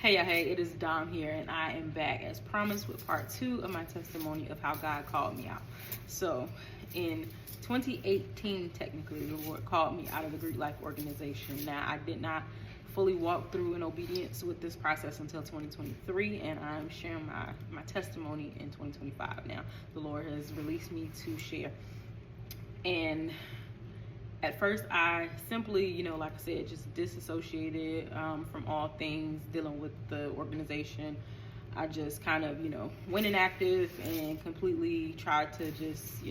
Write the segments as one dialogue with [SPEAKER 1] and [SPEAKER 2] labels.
[SPEAKER 1] Hey, it is Dom here, and I am back as promised with part 2 of my testimony of how God called me out. So, in 2018, technically, the Lord called me out of the Greek Life organization. Now, I did not fully walk through in obedience with this process until 2023, and I'm sharing my testimony in 2025. Now, the Lord has released me to share. And at first, I simply, like I said, just disassociated from all things dealing with the organization. I just kind of, went inactive and completely tried to just,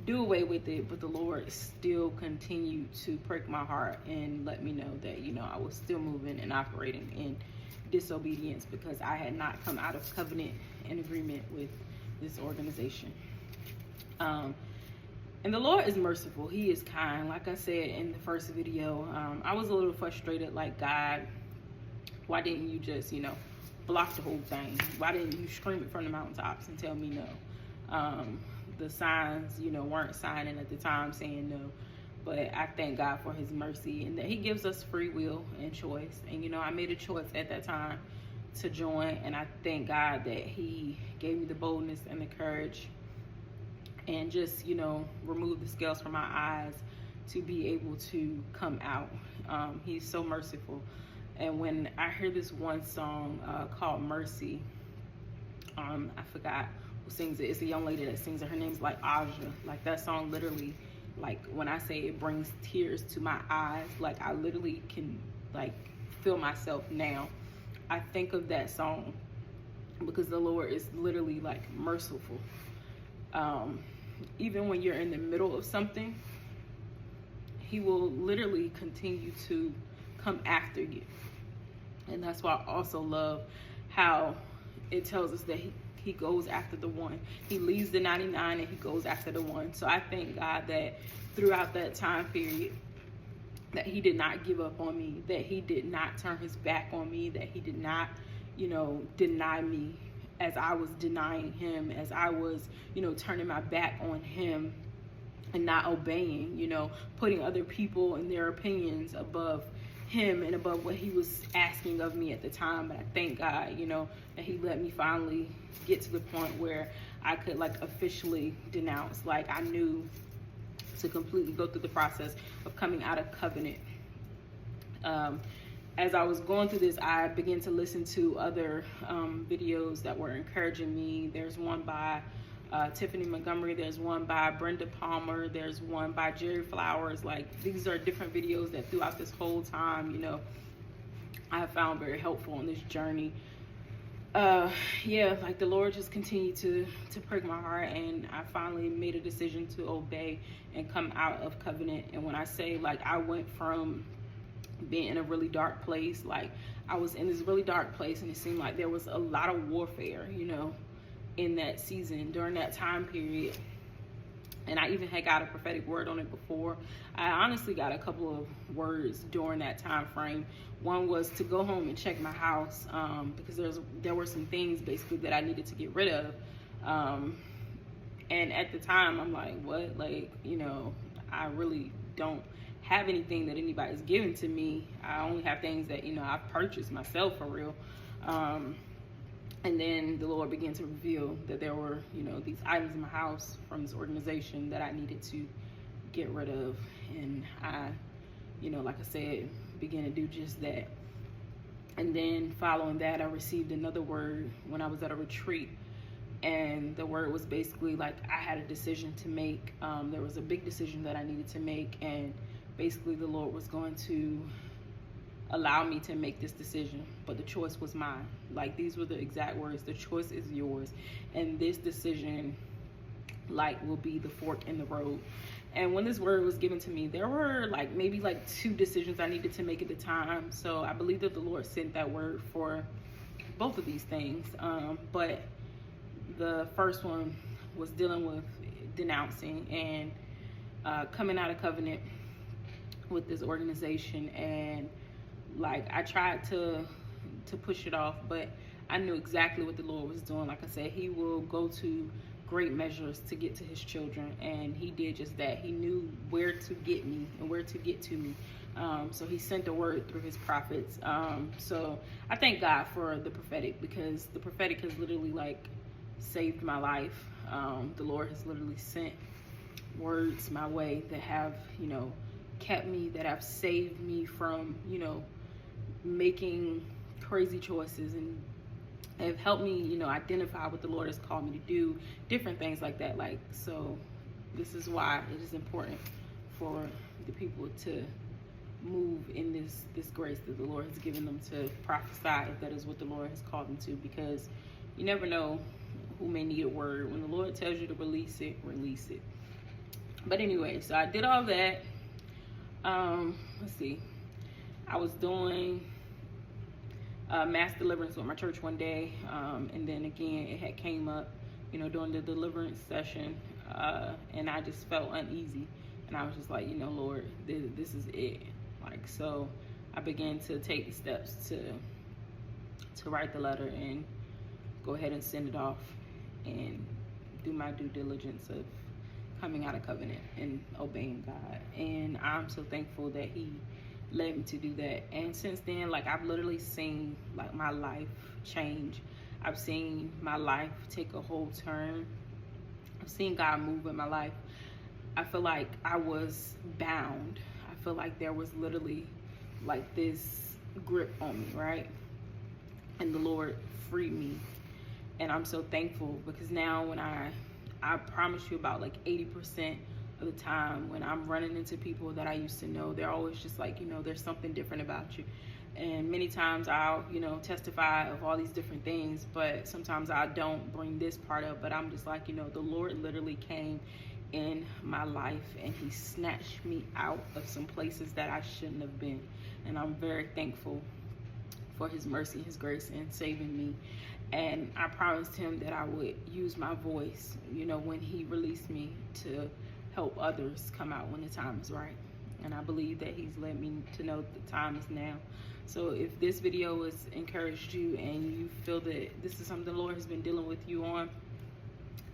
[SPEAKER 1] do away with it. But the Lord still continued to prick my heart and let me know that, I was still moving and operating in disobedience because I had not come out of covenant and agreement with this organization. And the Lord is merciful. He is kind. Like I said in the first video, I was a little frustrated, like, God, why didn't you just, block the whole thing? Why didn't you scream it from the mountaintops and tell me no? The signs, weren't signing at the time saying no. But I thank God for his mercy and that he gives us free will and choice. And, I made a choice at that time to join. And I thank God that he gave me the boldness and the courage and just, remove the scales from my eyes to be able to come out. He's so merciful. And when I hear this one song called Mercy, I forgot who sings it. It's a young lady that sings it. Her name's like Aja. Like, that song literally, like, when I say it brings tears to my eyes, like, I literally can, like, feel myself now. I think of that song because the Lord is literally, like, merciful. Even when you're in the middle of something, he will literally continue to come after you. And that's why I also love how it tells us that he goes after the one. He leaves the 99 and he goes after the one. So I thank God that throughout that time period, that he did not give up on me, that he did not turn his back on me, that he did not, deny me as I was denying him, as I was, turning my back on him and not obeying, putting other people and their opinions above him and above what he was asking of me at the time. But I thank God, that he let me finally get to the point where I could, like, officially denounce. Like, I knew to completely go through the process of coming out of covenant. As I was going through this, I began to listen to other videos that were encouraging me. There's one by Tiffany Montgomery. There's one by Brenda Palmer. There's one by Jerry Flowers. Like, these are different videos that throughout this whole time, I have found very helpful in this journey. Like, the Lord just continued to prick my heart, and I finally made a decision to obey and come out of covenant. And when I say, like, I went from being in a really dark place, like, I was in this really dark place, and it seemed like there was a lot of warfare, in that season, during that time period. And I even had got a prophetic word on it before. I honestly got a couple of words during that time frame. One was to go home and check my house, because there were some things basically that I needed to get rid of. And at the time, I'm like, what? Like, I really don't have anything that anybody's given to me. I only have things that, I've purchased myself for real. And then the Lord began to reveal that there were, these items in my house from this organization that I needed to get rid of. And I, like I said, began to do just that. And then following that, I received another word when I was at a retreat. And the word was basically like I had a decision to make. There was a big decision that I needed to make. And basically the Lord was going to allow me to make this decision, but the choice was mine. Like, these were the exact words: the choice is yours, and this decision, like, will be the fork in the road. And when this word was given to me, there were maybe 2 decisions I needed to make at the time. So I believe that the Lord sent that word for both of these things. But the first one was dealing with denouncing and coming out of covenant with this organization. And I tried to push it off, but I knew exactly what the Lord was doing. Like I said, he will go to great measures to get to his children, and he did just that. He knew where to get me and where to get to me. So he sent a word through his prophets. So I thank God for the prophetic, because the prophetic has literally like saved my life. The Lord has literally sent words my way that have, kept me, that have saved me from, making crazy choices, and have helped me, identify what the Lord has called me to do, different things like that. Like, so this is why it is important for the people to move in this grace that the Lord has given them to prophesy, if that is what the Lord has called them to, because you never know who may need a word. When the Lord tells you to release it, release it. But anyway, so I did all that. Let's see. I was doing mass deliverance with my church one day, and then again it had came up, during the deliverance session, and I just felt uneasy, and I was just like, Lord, this is it. Like, so I began to take the steps to write the letter and go ahead and send it off and do my due diligence of coming out of covenant and obeying God. And I'm so thankful that he led me to do that. And since then, like, I've literally seen like my life change. I've seen my life take a whole turn. I've seen God move in my life. I feel like I was bound. I feel like there was literally like this grip on me, right? And the Lord freed me. And I'm so thankful, because now when I promise you, about like 80% of the time when I'm running into people that I used to know, they're always just like, there's something different about you. And many times I'll, testify of all these different things, but sometimes I don't bring this part up. But I'm just like, the Lord literally came in my life and he snatched me out of some places that I shouldn't have been. And I'm very thankful for his mercy, his grace, and saving me. And I promised him that I would use my voice, when he released me, to help others come out when the time is right. And I believe that he's led me to know that the time is now. So if this video has encouraged you and you feel that this is something the Lord has been dealing with you on,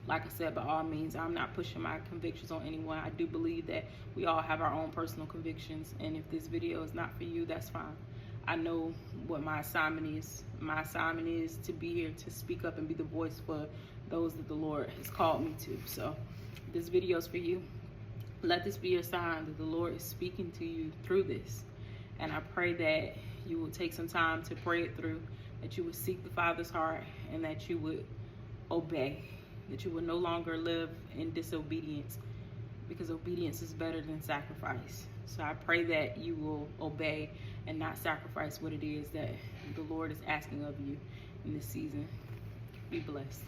[SPEAKER 1] like I said, by all means, I'm not pushing my convictions on anyone. I do believe that we all have our own personal convictions. And if this video is not for you, that's fine. I know what my assignment is. My assignment is to be here to speak up and be the voice for those that the Lord has called me to. So this video is for you. Let this be a sign that the Lord is speaking to you through this. And I pray that you will take some time to pray it through, that you would seek the Father's heart, and that you would obey, that you would no longer live in disobedience, because obedience is better than sacrifice. So I pray that you will obey and not sacrifice what it is that the Lord is asking of you in this season. Be blessed.